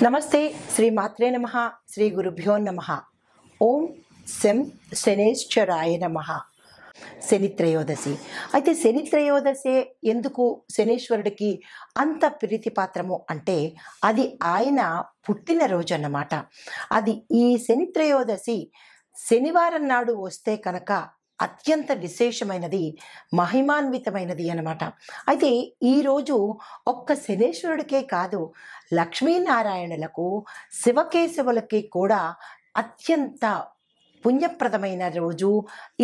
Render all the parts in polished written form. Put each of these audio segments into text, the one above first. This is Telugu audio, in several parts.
నమస్తే శ్రీ మాత్రే నమః శ్రీ గురుభ్యో నమః ఓం శం శనేశ్వరాయ నమః. శని త్రయోదశి. అయితే శని త్రయోదశి ఎందుకు శనీశ్వరుడికి అంత ప్రీతిపాత్రము అంటే అది ఆయన పుట్టినరోజు అన్నమాట. అది ఈ శని త్రయోదశి శనివారం నాడు వస్తే కనుక అత్యంత విశేషమైనది, మహిమాన్వితమైనది అన్నమాట. అయితే ఈరోజు ఒక్క శనేశ్వరుడికే కాదు, లక్ష్మీనారాయణులకు, శివకేశవులకి కూడా అత్యంత పుణ్యప్రదమైన రోజు,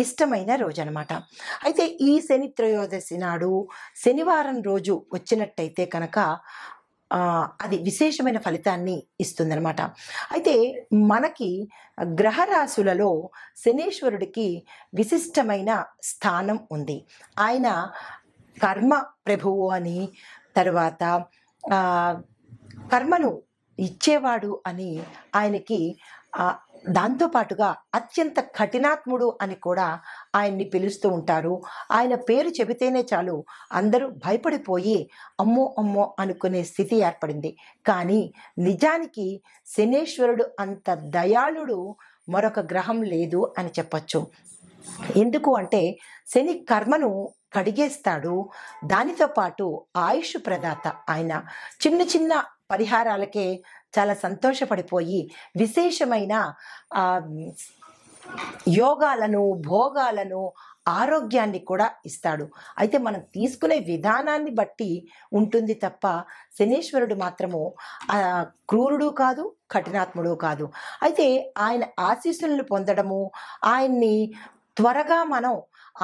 ఇష్టమైన రోజు అనమాట. అయితే ఈ శని త్రయోదశి నాడు శనివారం రోజు వచ్చినట్టయితే కనుక అది విశేషమైన ఫలితాన్ని ఇస్తుందన్నమాట. అయితే మనకి గ్రహరాశులలో శనీశ్వరుడికి విశిష్టమైన స్థానం ఉంది. ఆయన కర్మ ప్రభువు అని, తర్వాత కర్మను ఇచ్చేవాడు అని ఆయనకి, దాంతోపాటుగా అత్యంత కఠినాత్ముడు అని కూడా ఆయన్ని పిలుస్తూ ఉంటారు. ఆయన పేరు చెబితేనే చాలు అందరూ భయపడిపోయి అమ్మో అమ్మో అనుకునే స్థితి ఏర్పడింది. కానీ నిజానికి శనేశ్వరుడు అంత దయాళుడు మరొక గ్రహం లేదు అని చెప్పచ్చు. ఎందుకు అంటే శని కర్మను కడిగేస్తాడు, దానితో పాటు ఆయుష్ ప్రదాత. ఆయన చిన్న చిన్న పరిహారాలకే చాలా సంతోషపడిపోయి విశేషమైన యోగాలను, భోగాలను, ఆరోగ్యాన్ని కూడా ఇస్తాడు. అయితే మనం తీసుకునే విధానాన్ని బట్టి ఉంటుంది తప్ప శనీశ్వరుడు మాత్రము క్రూరుడు కాదు, కఠినాత్ముడు కాదు. అయితే ఆయన ఆశీస్సులను పొందడము, ఆయన్ని త్వరగా మనం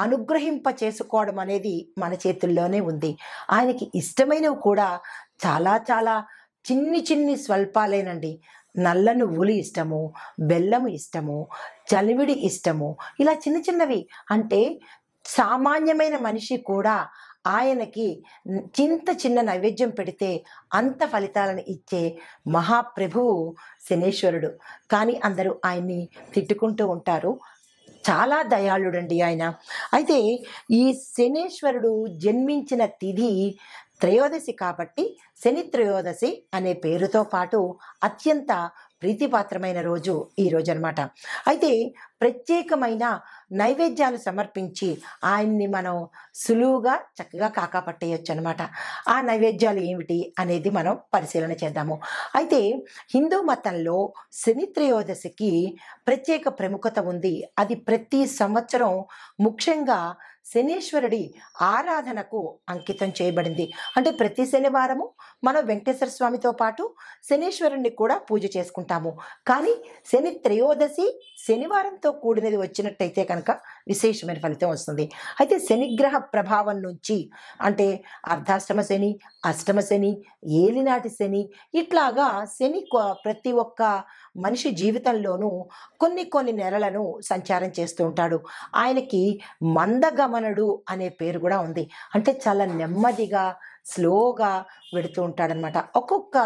అనుగ్రహింప చేసుకోవడం అనేది మన చేతుల్లోనే ఉంది. ఆయనకి ఇష్టమైనవి కూడా చాలా చాలా చిన్ని చిన్ని స్వల్పాలేనండి. నల్ల నువ్వులు ఇష్టము, బెల్లము ఇష్టము, చలివిడి ఇష్టము, ఇలా చిన్న చిన్నవి. అంటే సామాన్యమైన మనిషి కూడా ఆయనకి చిన్న నైవేద్యం పెడితే అంత ఫలితాలను ఇచ్చే మహాప్రభువు శనీశ్వరుడు. కానీ అందరూ ఆయన్ని తిట్టుకుంటూ ఉంటారు. చాలా దయాళుడండి ఆయన. అయితే ఈ శనీశ్వరుడు జన్మించిన తిథి త్రయోదశి కాబట్టి శని త్రయోదశి అనే పేరుతో పాటు అత్యంత ప్రీతిపాత్రమైన రోజు ఈ రోజు అనమాట. అయితే ప్రత్యేకమైన నైవేద్యాలు సమర్పించి ఆయన్ని మనం సులువుగా చక్కగా కాకాపట్టేయచ్చు అనమాట. ఆ నైవేద్యాలు ఏమిటి అనేది మనం పరిశీలన చేద్దాము. అయితే హిందూ మతంలో శని త్రయోదశికి ప్రత్యేక ప్రముఖత ఉంది. అది ప్రతి సంవత్సరం ముఖ్యంగా శనీశ్వరుడి ఆరాధనకు అంకితం చేయబడింది. అంటే ప్రతి శనివారము మనం వెంకటేశ్వర స్వామితో పాటు శనీశ్వరుణ్ణి కూడా పూజ చేసుకుంటాము. కానీ శని త్రయోదశి శనివారంతో కూడినది వచ్చినట్టయితే కనుక విశేషమైన ఫలితం వస్తుంది. అయితే శనిగ్రహ ప్రభావం నుంచి, అంటే అర్ధాష్టమ శని, అష్టమ శని, ఏలినాటి శని, ఇట్లాగా శని ప్రతి ఒక్క మనిషి జీవితంలోనూ కొన్ని నెలలను సంచారం చేస్తూ ఉంటాడు. ఆయనకి మందగమనుడు అనే పేరు కూడా ఉంది. అంటే చాలా నెమ్మదిగా, స్లోగా వెడుతూ ఉంటాడనమాట. ఒక్కొక్క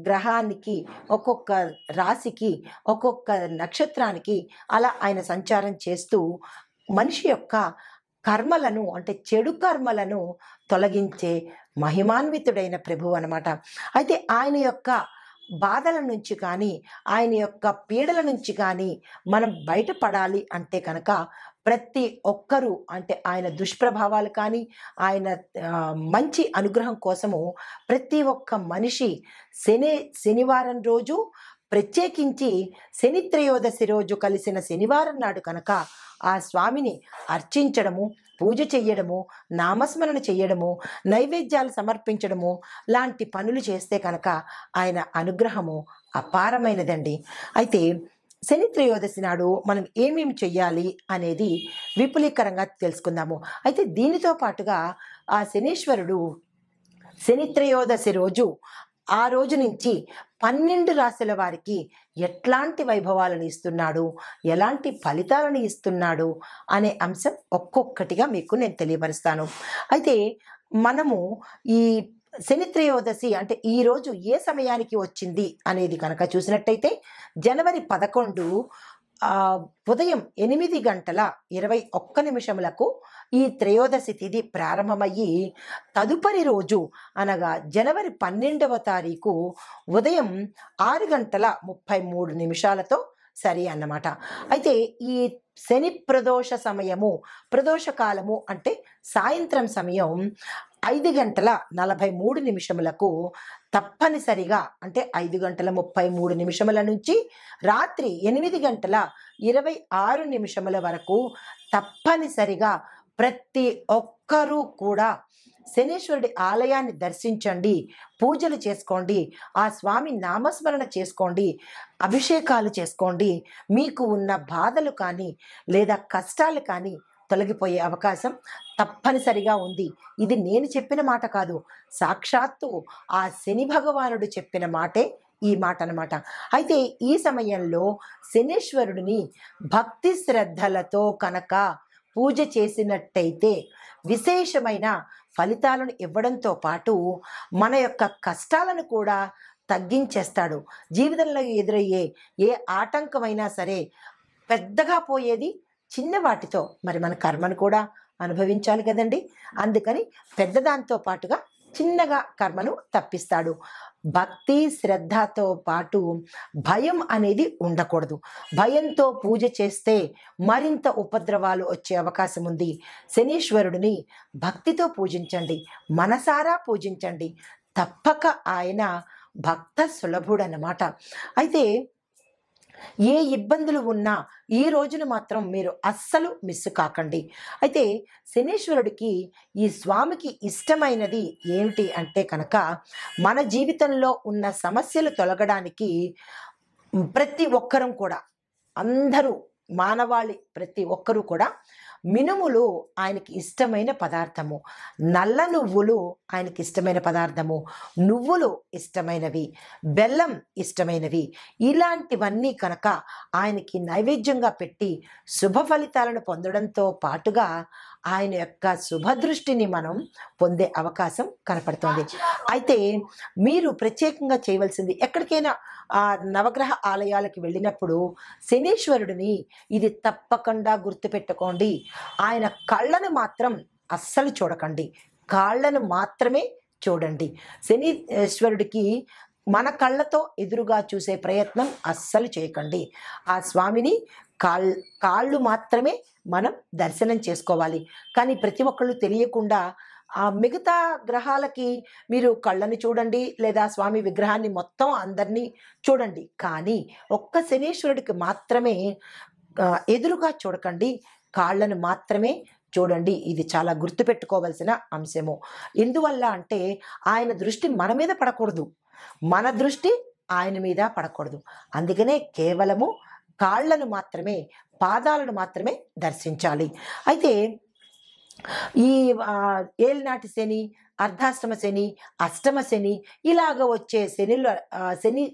గ్రహానికి, ఒక్కొక్క రాశికి, ఒక్కొక్క నక్షత్రానికి అలా ఆయన సంచారం చేస్తూ మనిషి యొక్క కర్మలను, అంటే చెడు కర్మలను తొలగించే మహిమాన్వితుడైన ప్రభువు అనమాట. అయితే ఆయన యొక్క బాధల నుంచి కానీ, ఆయన యొక్క పీడల నుంచి కానీ మనం బయటపడాలి అంటే కనుక ప్రతి ఒక్కరూ, అంటే ఆయన దుష్ప్రభావాలు కానీ, ఆయన మంచి అనుగ్రహం కోసము ప్రతి ఒక్క మనిషి శనివారం రోజు, ప్రత్యేకించి శని త్రయోదశి రోజు కలిసిన శనివారం నాడు కనుక ఆ స్వామిని అర్చించడము, పూజ చెయ్యడము, నామస్మరణ చెయ్యడము, నైవేద్యాలు సమర్పించడము లాంటి పనులు చేస్తే కనుక ఆయన అనుగ్రహము అపారమైనదండి. అయితే శని త్రయోదశి నాడు మనం ఏమేమి చెయ్యాలి అనేది విపులీకరంగా తెలుసుకుందాము. అయితే దీనితో పాటుగా ఆ శనీశ్వరుడు శని త్రయోదశి రోజు, ఆ రోజు నుంచి 12 రాశుల వారికి ఎట్లాంటి వైభవాలను ఇస్తున్నాడు, ఎలాంటి ఫలితాలను ఇస్తున్నాడు అనే అంశం ఒక్కొక్కటిగా మీకు నేను తెలియపరుస్తాను. అయితే మనము ఈ శని త్రయోదశి అంటే ఈరోజు ఏ సమయానికి వచ్చింది అనేది కనుక చూసినట్టయితే జనవరి 11 ఉదయం 8:21 ఈ త్రయోదశి తిథి ప్రారంభమయ్యి తదుపరి రోజు అనగా జనవరి 12వ తారీఖు ఉదయం 6:33 సరి అన్నమాట. అయితే ఈ శని ప్రదోష సమయము, ప్రదోష కాలము అంటే సాయంత్రం సమయం 5:43 తప్పనిసరిగా, అంటే 5:33 నుంచి రాత్రి 8:26 వరకు తప్పనిసరిగా ప్రతి ఒక్కరూ కూడా శనీశ్వరుడి ఆలయాన్ని దర్శించండి, పూజలు చేసుకోండి, ఆ స్వామి నామస్మరణ చేసుకోండి, అభిషేకాలు చేసుకోండి. మీకు ఉన్న బాధలు కానీ లేదా కష్టాలు కానీ తొలగిపోయే అవకాశం తప్పనిసరిగా ఉంది. ఇది నేను చెప్పిన మాట కాదు, సాక్షాత్తు ఆ శని భగవానుడు చెప్పిన మాటే ఈ మాట అన్నమాట. అయితే ఈ సమయంలో శనీశ్వరుడిని భక్తి శ్రద్ధలతో కనుక పూజ చేసినట్టయితే విశేషమైన ఫలితాలను ఇవ్వడంతో పాటు మన యొక్క కష్టాలను కూడా తగ్గించేస్తాడు. జీవితంలో ఎదురయ్యే ఏ ఆటంకమైనా సరే పెద్దగా పోయేది చిన్న వాటితో. మరి మన కర్మను కూడా అనుభవించాలి కదండి. అందుకని పెద్దదాంతో పాటుగా చిన్నగా కర్మను తప్పిస్తాడు. భక్తి శ్రద్ధతో పాటు భయం అనేది ఉండకూడదు. భయంతో పూజ చేస్తే మరింత ఉపద్రవాలు వచ్చే అవకాశం ఉంది. శనీశ్వరుడిని భక్తితో పూజించండి, మనసారా పూజించండి. తప్పక ఆయన భక్త సులభుడన్నమాట. అయితే ఏ ఇబ్బందులు ఉన్నా ఈ రోజును మాత్రం మీరు అస్సలు మిస్ కాకండి. అయితే శనీశ్వరుడికి, ఈ స్వామికి ఇష్టమైనది ఏమిటి అంటే కనుక మన జీవితంలో ఉన్న సమస్యలు తొలగడానికి ప్రతి ఒక్కరం కూడా, అందరూ మానవాళి ప్రతి ఒక్కరూ కూడా మినుములు ఆయనకి ఇష్టమైన పదార్థము, నల్ల నువ్వులు ఆయనకి ఇష్టమైన పదార్థము, నువ్వులు ఇష్టమైనవి, బెల్లం ఇష్టమైనవి, ఇలాంటివన్నీ కనుక ఆయనకి నైవేద్యంగా పెట్టి శుభ ఫలితాలను పొందడంతో పాటుగా ఆయన యొక్క శుభదృష్టిని మనం పొందే అవకాశం కనపడుతుంది. అయితే మీరు ప్రత్యేకంగా చేయవలసింది, ఎక్కడికైనా నవగ్రహ ఆలయాలకు వెళ్ళినప్పుడు శనీశ్వరుడిని ఇది తప్పకుండా గుర్తుపెట్టుకోండి, ఆయన కళ్ళను మాత్రం అస్సలు చూడకండి, కాళ్ళను మాత్రమే చూడండి. శనీశ్వరుడికి మన కళ్ళతో ఎదురుగా చూసే ప్రయత్నం అస్సలు చేయకండి. ఆ స్వామిని కాళ్ళు మాత్రమే మనం దర్శనం చేసుకోవాలి. కానీ ప్రతి ఒక్కళ్ళు తెలియకుండా ఆ మిగతా గ్రహాలకి మీరు కళ్ళని చూడండి, లేదా స్వామి విగ్రహాన్ని మొత్తం అందరినీ చూడండి, కానీ ఒక్క శనీశ్వరుడికి మాత్రమే ఎదురుగా చూడకండి, కాళ్ళను మాత్రమే చూడండి. ఇది చాలా గుర్తుపెట్టుకోవాల్సిన అంశము. ఎందువల్ల అంటే ఆయన దృష్టి మన మీద పడకూడదు, మన దృష్టి ఆయన మీద పడకూడదు. అందుకనే కేవలము కాళ్ళను మాత్రమే, పాదాలను మాత్రమే దర్శించాలి. అయితే ఈ ఏలినాటి శని, అర్ధాష్టమ శని, అష్టమ శని, ఇలాగ వచ్చే శని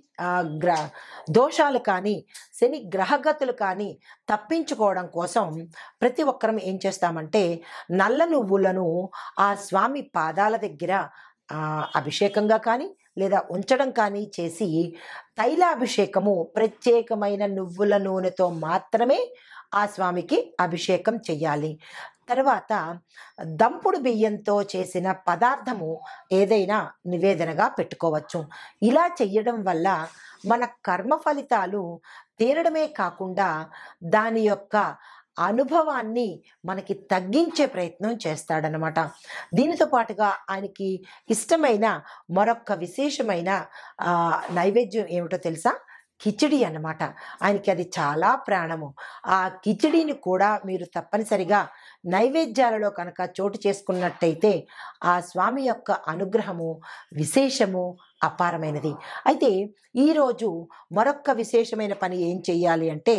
దోషాలు కానీ, శని గ్రహగతులు కానీ తప్పించుకోవడం కోసం ప్రతి ఒక్కరం ఏం చేస్తామంటే నల్ల నువ్వులను ఆ స్వామి పాదాల దగ్గర అభిషేకంగా కానీ లేదా ఉంచడం కానీ చేసి, తైలాభిషేకము ప్రత్యేకమైన నువ్వుల నూనెతో మాత్రమే ఆ స్వామికి అభిషేకం చెయ్యాలి. తర్వాత దంపుడు బియ్యంతో చేసిన పదార్థము ఏదైనా నివేదనగా పెట్టుకోవచ్చు. ఇలా చెయ్యడం వల్ల మన కర్మ ఫలితాలు తీరడమే కాకుండా దాని యొక్క అనుభవాన్ని మనకి తగ్గించే ప్రయత్నం చేస్తాడనమాట. దీనితో పాటుగా ఆయనకి ఇష్టమైన మరొక విశేషమైన నైవేద్యం ఏమిటో తెలుసా? కిచిడి అన్నమాట. ఆయనకి అది చాలా ప్రాణము. ఆ కిచిడిని కూడా మీరు తప్పనిసరిగా నైవేద్యాలలో కనుక చోటు చేసుకున్నట్టయితే ఆ స్వామి యొక్క అనుగ్రహము విశేషము అపారమైనది. అయితే ఈరోజు మరొక్క విశేషమైన పని ఏం చెయ్యాలి అంటే,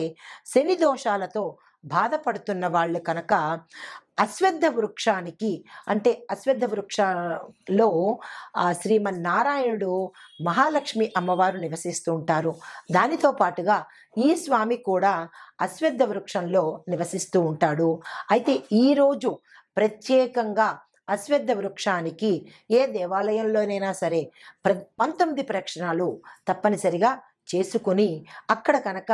శని దోషాలతో బాధపడుతున్న వాళ్ళు కనుక అశ్వత్థ వృక్షానికి, అంటే అశ్వత్థ వృక్షంలో శ్రీమన్నారాయణుడు, మహాలక్ష్మి అమ్మవారు నివసిస్తూ ఉంటారు. దానితో పాటుగా ఈ స్వామి కూడా అశ్వత్థ వృక్షంలో నివసిస్తూ ఉంటాడు. అయితే ఈరోజు ప్రత్యేకంగా అశ్వత్థ వృక్షానికి ఏ దేవాలయంలోనైనా సరే 19 ప్రదక్షిణాలు తప్పనిసరిగా చేసుకొని అక్కడ కనుక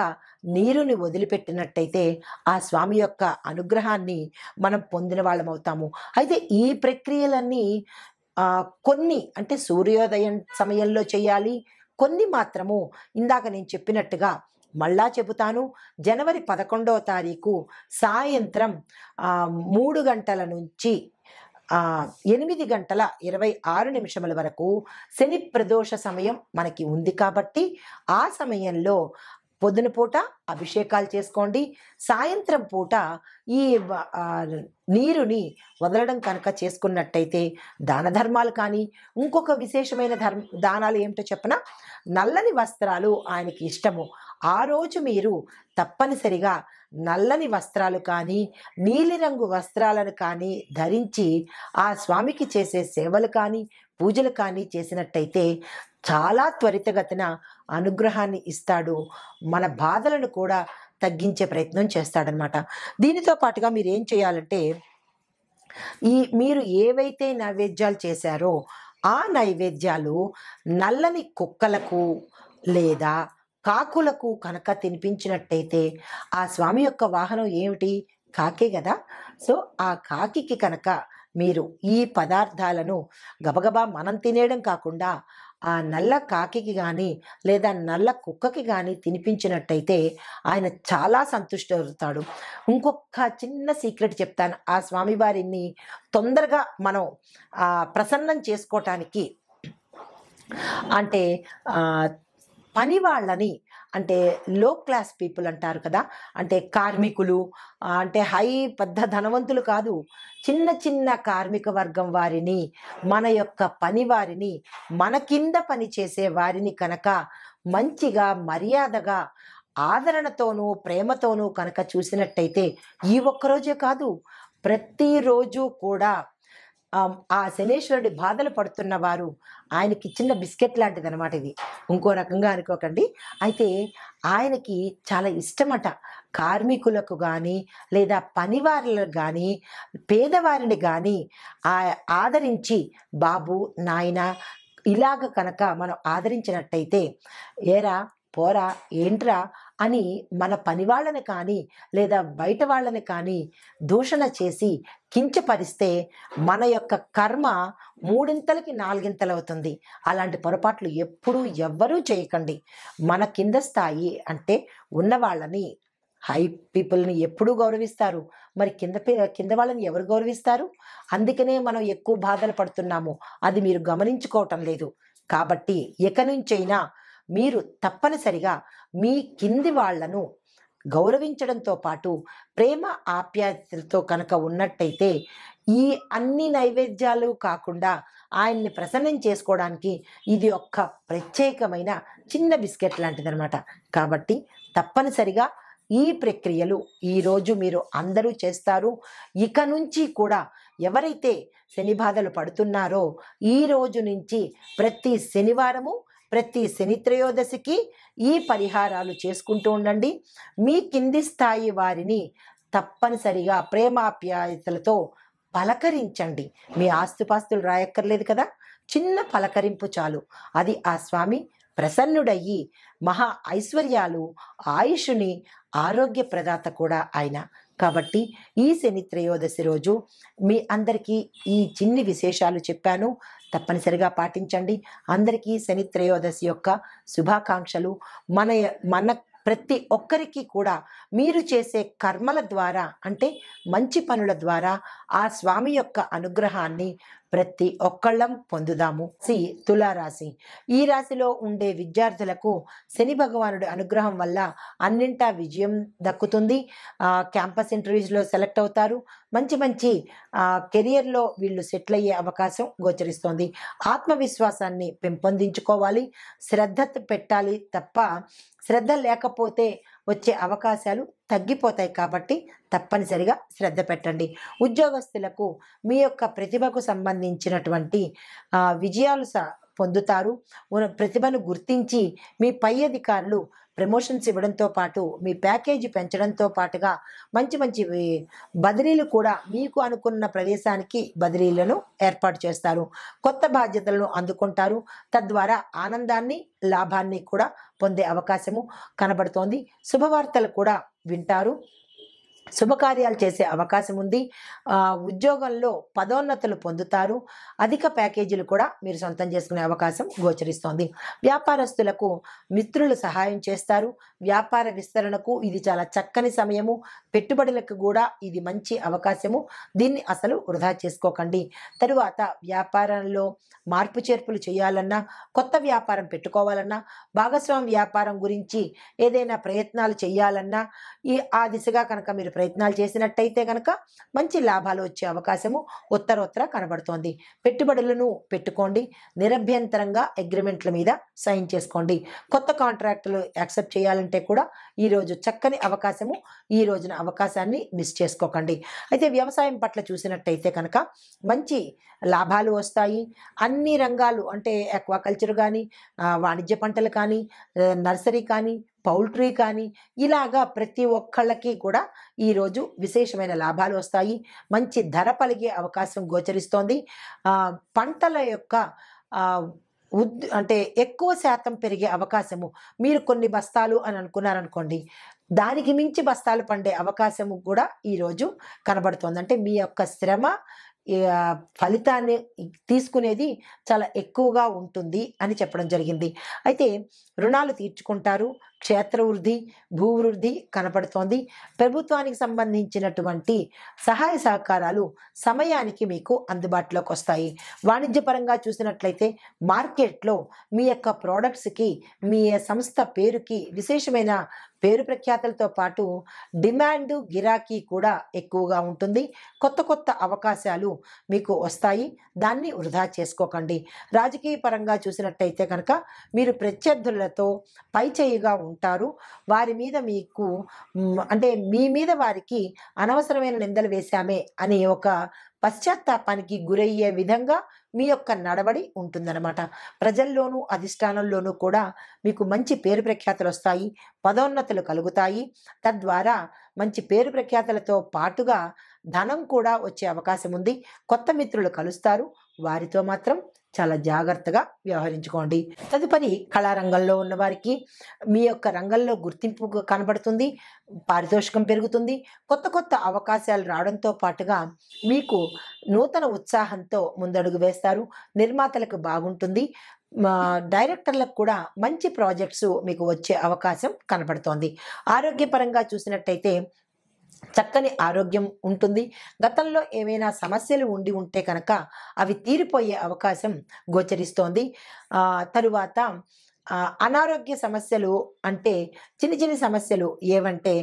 నీరుని వదిలిపెట్టినట్టయితే ఆ స్వామి యొక్క అనుగ్రహాన్ని మనం పొందిన వాళ్ళం అవుతాము. అయితే ఈ ప్రక్రియలన్నీ కొన్ని అంటే సూర్యోదయం సమయంలో చేయాలి. కొన్ని మాత్రము ఇందాక నేను చెప్పినట్టుగా మళ్ళా చెబుతాను. జనవరి 11వ తారీఖు సాయంత్రం 3 గంటల నుంచి 8:26 వరకు శని ప్రదోష సమయం మనకి ఉంది కాబట్టి ఆ సమయంలో పొద్దున పూట అభిషేకాలు చేసుకోండి. సాయంత్రం పూట ఈ నీరుని వదలడం కనుక చేసుకున్నట్టయితే దాన ధర్మాలు కానీ, ఇంకొక విశేషమైన దానాలు ఏమిటో చెప్పనా? నల్లని వస్త్రాలు ఆయనకి ఇష్టము. ఆ రోజు మీరు తప్పనిసరిగా నల్లని వస్త్రాలు కానీ, నీలిరంగు వస్త్రాలను కానీ ధరించి ఆ స్వామికి చేసే సేవలు కానీ, పూజలు కానీ చేసినట్టయితే చాలా త్వరితగతిన అనుగ్రహాన్ని ఇస్తాడు. మన బాధలను కూడా తగ్గించే ప్రయత్నం చేస్తాడనమాట. దీనితో పాటుగా మీరేం చేయాలంటే, మీరు ఏవైతే నైవేద్యాలు చేశారో ఆ నైవేద్యాలు నల్లని కుక్కలకు లేదా కాకులకు కనుక తినిపించినట్టయితే, ఆ స్వామి యొక్క వాహనం ఏమిటి? కాకే కదా! సో, ఆ కాకికి కనుక మీరు ఈ పదార్థాలను గబగబా మనం తినేయడం కాకుండా ఆ నల్ల కాకికి గానీ లేదా నల్ల కుక్కకి గానీ తినిపించినట్టయితే ఆయన చాలా సంతుష్టవుతాడు. ఇంకొక చిన్న సీక్రెట్ చెప్తాను. ఆ స్వామివారిని తొందరగా మనం ప్రసన్నం చేసుకోవటానికి అంటే పని వాళ్ళని అంటే లో క్లాస్ పీపుల్ అంటారు కదా! అంటే కార్మికులు అంటే పెద్ద ధనవంతులు కాదు. చిన్న చిన్న కార్మిక వర్గం వారిని, మన యొక్క పని వారిని, మన కింద పని చేసే వారిని కనుక మంచిగా, మర్యాదగా, ఆదరణతోనూ, ప్రేమతోనూ కనుక చూసినట్టయితే ఈ ఒక్కరోజే కాదు, ప్రతిరోజు కూడా ఆ శనీశ్వరుడి బాధలు పడుతున్న వారు ఆయనకి చిన్న బిస్కెట్ లాంటిదనమాట ఇది. ఇంకో రకంగా అనుకోకండి. అయితే ఆయనకి చాలా ఇష్టమట. కార్మికులకు గానీ, లేదా పనివారులకు గానీ, పేదవారిని గానీ ఆదరించి, బాబు, నాయనా ఇలాగ కనుక మనం ఆదరించినట్టయితే, ఏరా పోరా ఏంట్రా అని మన పని వాళ్ళని కానీ లేదా బయట వాళ్ళని కానీ దూషణ చేసి కించపరిస్తే మన యొక్క కర్మ మూడింతలకి నాలుగింతలవుతుంది. అలాంటి పొరపాట్లు ఎప్పుడూ ఎవ్వరూ చేయకండి. మన కింద స్థాయి అంటే ఉన్నవాళ్ళని, హై పీపుల్ని ఎప్పుడూ గౌరవిస్తారు. మరి కింద వాళ్ళని ఎవరు గౌరవిస్తారు? అందుకనే మనం ఎక్కువ బాధలు పడుతున్నాము. అది మీరు గమనించుకోవటం లేదు. కాబట్టి ఇక నుంచైనా మీరు తప్పనిసరిగా మీ కింది వాళ్లను గౌరవించడంతో పాటు ప్రేమ ఆప్యాయతలతో కనుక ఉన్నట్టయితే ఈ అన్ని నైవేద్యాలు కాకుండా ఆయన్ని ప్రసన్నం చేసుకోవడానికి ఇది ఒక్క ప్రత్యేకమైన చిన్న బిస్కెట్ లాంటిదనమాట. కాబట్టి తప్పనిసరిగా ఈ ప్రక్రియలు ఈరోజు మీరు అందరూ చేస్తారు. ఇక నుంచి కూడా ఎవరైతే శని బాధలు పడుతున్నారో ఈ రోజు నుంచి ప్రతి శనివారము, ప్రతి శని త్రయోదశికి ఈ పరిహారాలు చేసుకుంటూ ఉండండి. మీ కింది స్థాయి వారిని తప్పనిసరిగా ప్రేమాప్యాయతలతో పలకరించండి. మీ ఆస్తుపాస్తులు రాయక్కర్లేదు కదా, చిన్న పలకరింపు చాలు. అది ఆ స్వామి ప్రసన్నుడయ్యి మహా ఐశ్వర్యాలు, ఆయుషుని, ఆరోగ్య ప్రదాత కూడా ఆయన. కాబట్టి ఈ శని త్రయోదశి రోజు మీ అందరికీ ఈ చిన్ని విశేషాలు చెప్పాను. తప్పనిసరిగా పాటించండి. అందరికీ శని త్రయోదశి యొక్క శుభాకాంక్షలు. మన ప్రతి ఒక్కరికి కూడా మీరు చేసే కర్మల ద్వారా అంటే మంచి పనుల ద్వారా ఆ స్వామి యొక్క అనుగ్రహాన్ని ప్రతి ఒక్కళ్ళం పొందుదాము. తులారాశి. ఈ రాశిలో ఉండే విద్యార్థులకు శని భగవానుడి అనుగ్రహం వల్ల అన్నింటా విజయం దక్కుతుంది. క్యాంపస్ ఇంటర్వ్యూస్లో సెలెక్ట్ అవుతారు. మంచి మంచి కెరియర్లో వీళ్ళు సెటిల్ అయ్యే అవకాశం గోచరిస్తోంది. ఆత్మవిశ్వాసాన్ని పెంపొందించుకోవాలి, శ్రద్ధ పెట్టాలి. తప్ప శ్రద్ధ లేకపోతే వచ్చే అవకాశాలు తగ్గిపోతాయి. కాబట్టి తప్పనిసరిగా శ్రద్ధ పెట్టండి. ఉద్యోగస్తులకు మీ యొక్క ప్రతిభకు సంబంధించినటువంటి విజయాలు పొందుతారు. ఉన్న ప్రతిభను గుర్తించి మీ పై అధికారులు ప్రమోషన్స్ ఇవ్వడంతో పాటు మీ ప్యాకేజీ పెంచడంతో పాటుగా మంచి మంచి బదిలీలు కూడా మీకు అనుకున్న ప్రదేశానికి బదిలీలను ఏర్పాటు చేస్తారు. కొత్త బాధ్యతలను అందుకుంటారు. తద్వారా ఆనందాన్ని, లాభాన్ని కూడా పొందే అవకాశము కనబడుతోంది. శుభవార్తలు కూడా వింటారు. శుభకార్యాలు చేసే అవకాశం ఉంది. ఉద్యోగంలో పదోన్నతులు పొందుతారు. అధిక ప్యాకేజీలు కూడా మీరు సొంతం చేసుకునే అవకాశం గోచరిస్తోంది. వ్యాపారస్తులకు మిత్రులు సహాయం చేస్తారు. వ్యాపార విస్తరణకు ఇది చాలా చక్కని సమయము. పెట్టుబడులకు కూడా ఇది మంచి అవకాశము. దీన్ని అసలు వృధా చేసుకోకండి. తరువాత వ్యాపారంలో మార్పు చేర్పులు చేయాలన్నా, కొత్త వ్యాపారం పెట్టుకోవాలన్నా, భాగస్వామి వ్యాపారం గురించి ఏదైనా ప్రయత్నాలు చేయాలన్నా ఆ దిశగా కనుక మీరు ప్రయత్నాలు చేసినట్టయితే కనుక మంచి లాభాలు వచ్చే అవకాశము ఉత్తరోత్తర కనబడుతోంది. పెట్టుబడులను పెట్టుకోండి. నిరభ్యంతరంగా అగ్రిమెంట్ల మీద సైన్ చేసుకోండి. కొత్త కాంట్రాక్టులు యాక్సెప్ట్ చేయాలంటే కూడా ఈరోజు చక్కని అవకాశము. ఈ రోజున అవకాశాన్ని మిస్ చేసుకోకండి. అయితే వ్యవసాయం పట్ల చూసినట్టయితే కనుక మంచి లాభాలు వస్తాయి. అన్ని రంగాలు అంటే ఆక్వాకల్చర్ కానీ, వాణిజ్య పంటలు కానీ, నర్సరీ కానీ, పౌల్ట్రీ కానీ, ఇలాగా ప్రతి ఒక్కళ్ళకి కూడా ఈరోజు విశేషమైన లాభాలు వస్తాయి. మంచి ధర పలిగే అవకాశం గోచరిస్తోంది. పంటల యొక్క అంటే ఎక్కువ శాతం పెరిగే అవకాశము, మీరు కొన్ని బస్తాలు అని అనుకున్నారనుకోండి, దానికి మించి బస్తాలు పండే అవకాశము కూడా ఈరోజు కనబడుతోంది. అంటే మీ యొక్క శ్రమ ఫలితాన్ని తీసుకునేది చాలా ఎక్కువగా ఉంటుంది అని చెప్పడం జరిగింది. అయితే రుణాలు తీర్చుకుంటారు. క్షేత్రవృద్ధి, భూవృద్ధి కనపడుతోంది. ప్రభుత్వానికి సంబంధించినటువంటి సహాయ సహకారాలు సమయానికి మీకు అందుబాటులోకి వస్తాయి. వాణిజ్యపరంగా చూసినట్లయితే మార్కెట్లో మీ యొక్క ప్రోడక్ట్స్కి, మీ సంస్థ పేరుకి విశేషమైన పేరు ప్రఖ్యాతలతో పాటు డిమాండు, గిరాకీ కూడా ఎక్కువగా ఉంటుంది. కొత్త కొత్త అవకాశాలు మీకు వస్తాయి. దాన్ని వృధా చేసుకోకండి. రాజకీయ పరంగా చూసినట్టయితే కనుక మీరు ప్రత్యర్థులతో పైచేయిగా ఉంటారు. వారి మీద మీకు అంటే మీ మీద వారికి అనవసరమైన నిందలు వేశామే అనే ఒక పశ్చాత్తాపానికి గురయ్యే విధంగా మీ యొక్క నడవడి ఉంటుందన్నమాట. ప్రజల్లోనూ అధిష్టానంలోనూ కూడా మీకు మంచి పేరు ప్రఖ్యాతలు వస్తాయి. పదోన్నతులు కలుగుతాయి. తద్వారా మంచి పేరు ప్రఖ్యాతలతో పాటుగా ధనం కూడా వచ్చే అవకాశం ఉంది. కొత్త మిత్రులు కలుస్తారు. వారితో మాత్రం చాలా జాగ్రత్తగా వ్యవహరించుకోండి. తదుపరి కళారంగంలో ఉన్న వారికి మీ యొక్క రంగంలో గుర్తింపు కనబడుతుంది. పారితోషికం పెరుగుతుంది. కొత్త కొత్త అవకాశాలు రావడంతో పాటుగా మీకు నూతన ఉత్సాహంతో ముందడుగు వేస్తారు. నిర్మాతలకు బాగుంటుంది. డైరెక్టర్లకు కూడా మంచి ప్రాజెక్ట్స్ మీకు వచ్చే అవకాశం కనబడుతోంది. ఆరోగ్యపరంగా చూసినట్టయితే చక్కని ఆరోగ్యం ఉంటుంది. గతంలో ఏవైనా సమస్యలు ఉంటే కనుక అవి తీరిపోయే అవకాశం గోచరిస్తోంది. తరువాత అనారోగ్య సమస్యలు అంటే చిన్న చిన్న సమస్యలు ఏవంటే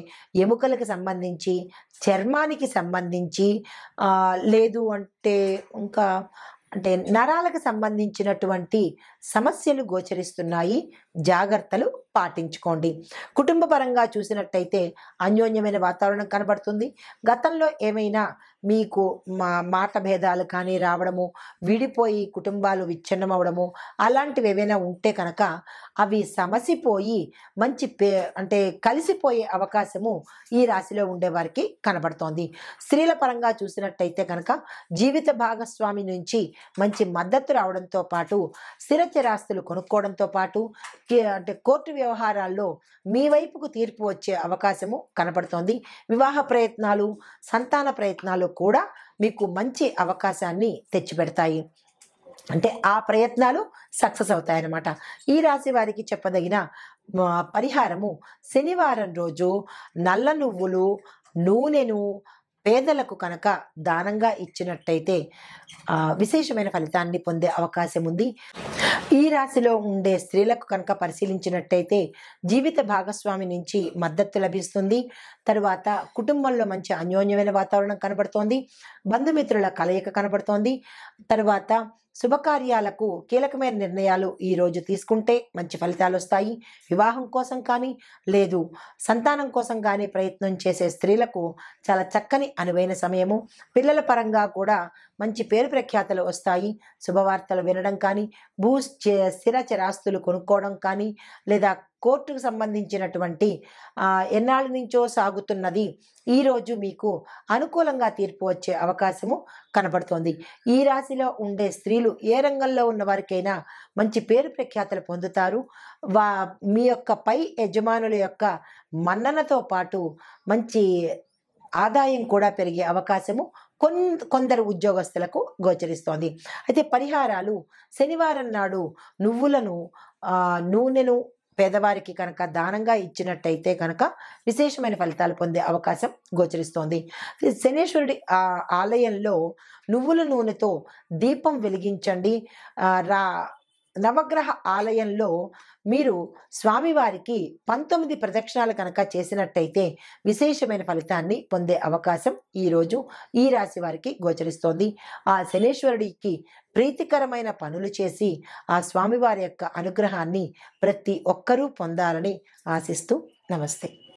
ఎముకలకు సంబంధించి, చర్మానికి సంబంధించి, లేదు అంటే ఇంకా అంటే నరాలకు సంబంధించినటువంటి సమస్యలు గోచరిస్తున్నాయి. జాగ్రత్తలు పాటించుకోండి. కుటుంబ పరంగా చూసినట్టయితే అన్యోన్యమైన వాతావరణం కనబడుతుంది. గతంలో ఏమైనా మీకు మాట భేదాలు కానీ రావడము, విడిపోయి కుటుంబాలు విచ్ఛిన్నం అవడము, అలాంటివి ఏవైనా ఉంటే కనుక అవి సమసిపోయి మంచి అంటే కలిసిపోయే అవకాశము ఈ రాశిలో ఉండేవారికి కనబడుతోంది. స్త్రీల పరంగా చూసినట్టయితే కనుక జీవిత భాగస్వామి నుంచి మంచి మద్దతు రావడంతో పాటు స్థిర చరాస్తులు కొనుక్కోవడంతో పాటు అంటే కోర్టు వ్యవహారాల్లో మీ వైపుకు తీర్పు వచ్చే అవకాశము కనపడుతోంది. వివాహ ప్రయత్నాలు, సంతాన ప్రయత్నాలు కూడా మీకు మంచి అవకాశాన్ని తెచ్చిపెడతాయి. అంటే ఆ ప్రయత్నాలు సక్సెస్ అవుతాయన్నమాట. ఈ రాశి వారికి చెప్పదగిన పరిహారము, శనివారం రోజు నల్ల నువ్వులు, నూనెను పేదలకు కనుక దానంగా ఇచ్చినట్టయితే విశేషమైన ఫలితాన్ని పొందే అవకాశం ఉంది. ఈ రాశిలో ఉండే స్త్రీలకు కనుక పరిశీలించినట్టయితే జీవిత భాగస్వామి నుంచి మద్దతు లభిస్తుంది. తరువాత కుటుంబంలో మంచి అన్యోన్యమైన వాతావరణం కనబడుతోంది. బంధుమిత్రుల కలయిక కనబడుతోంది. తరువాత శుభకార్యాలకు కీలకమైన నిర్ణయాలు ఈరోజు తీసుకుంటే మంచి ఫలితాలు వస్తాయి. వివాహం కోసం కానీ, లేదు సంతానం కోసం కానీ ప్రయత్నం చేసే స్త్రీలకు చాలా చక్కని అనువైన సమయము. పిల్లల పరంగా కూడా మంచి పేరు ప్రఖ్యాతలు వస్తాయి. శుభవార్తలు వినడం కానీ, స్థిర చరాస్తులు కొనుక్కోవడం కానీ, లేదా కోర్టుకు సంబంధించినటువంటి ఎన్నాళ్ళ నుంచో సాగుతున్నది ఈరోజు మీకు అనుకూలంగా తీర్పు వచ్చే అవకాశము కనబడుతోంది. ఈ రాశిలో ఉండే స్త్రీలు ఏ రంగంలో ఉన్న వారికైనా మంచి పేరు ప్రఖ్యాతలు పొందుతారు. వా మీ యొక్క పై యజమానుల యొక్క మన్ననతో పాటు మంచి ఆదాయం కూడా పెరిగే అవకాశము కొందరు ఉద్యోగస్తులకు గోచరిస్తోంది. అయితే పరిహారాలు, శనివారం నాడు నువ్వులను నూనెను పేదవారికి కనుక దానంగా ఇచ్చినట్టయితే కనుక విశేషమైన ఫలితాలు పొందే అవకాశం గోచరిస్తోంది. శనేశ్వరుడి ఆలయంలో నువ్వుల నూనెతో దీపం వెలిగించండి. నవగ్రహ ఆలయంలో మీరు స్వామివారికి 19 ప్రదక్షిణాలు కనుక చేసినట్టయితే విశేషమైన ఫలితాన్ని పొందే అవకాశం ఈరోజు ఈ రాశి వారికి గోచరిస్తోంది. ఆ శనేశ్వరుడికి ప్రీతికరమైన పనులు చేసి ఆ స్వామివారి యొక్క అనుగ్రహాన్ని ప్రతి ఒక్కరూ పొందాలని ఆశిస్తూ నమస్తే.